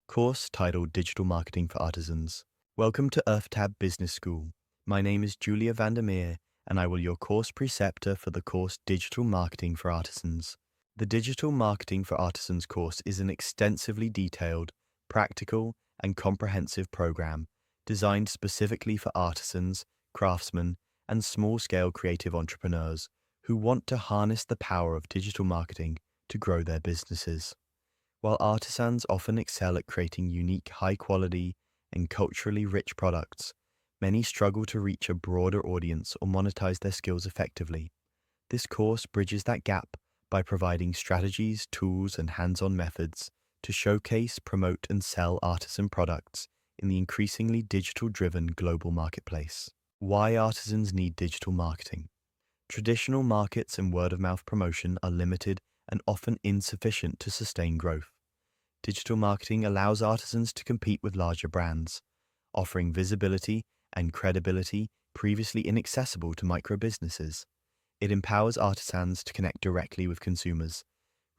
Course titled Digital Marketing for Artisans. Welcome to EarthTab Business School. My name is Julia Vandermeer, and I will your course preceptor for the course Digital Marketing for Artisans. The Digital Marketing for Artisans course is an extensively detailed, practical, and comprehensive program designed specifically for artisans, craftsmen, and small-scale creative entrepreneurs who want to harness the power of digital marketing to grow their businesses. While artisans often excel at creating unique, high-quality, and culturally rich products, many struggle to reach a broader audience or monetize their skills effectively. This course bridges that gap by providing strategies, tools, and hands-on methods to showcase, promote, and sell artisan products in the increasingly digital-driven global marketplace. Why artisans need digital marketing? Traditional markets and word-of-mouth promotion are limited and often insufficient to sustain growth. Digital marketing allows artisans to compete with larger brands, offering visibility and credibility previously inaccessible to micro-businesses. It empowers artisans to connect directly with consumers,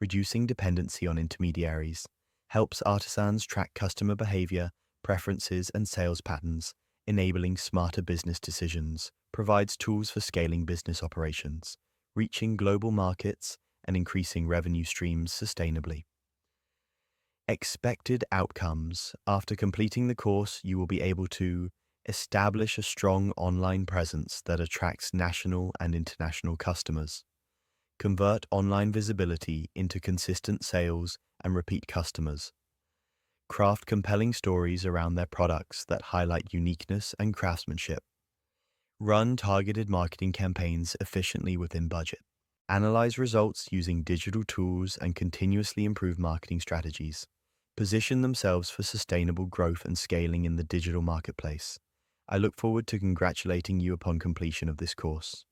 reducing dependency on intermediaries, helps artisans track customer behavior, preferences, and sales patterns, enabling smarter business decisions, provides tools for scaling business operations, reaching global markets, and increasing revenue streams sustainably. Expected outcomes. After completing the course, you will be able to establish a strong online presence that attracts national and international customers, convert online visibility into consistent sales and repeat customers, craft compelling stories around their products that highlight uniqueness and craftsmanship, run targeted marketing campaigns efficiently within budget, analyze results using digital tools and continuously improve marketing strategies, position themselves for sustainable growth and scaling in the digital marketplace. I look forward to congratulating you upon completion of this course.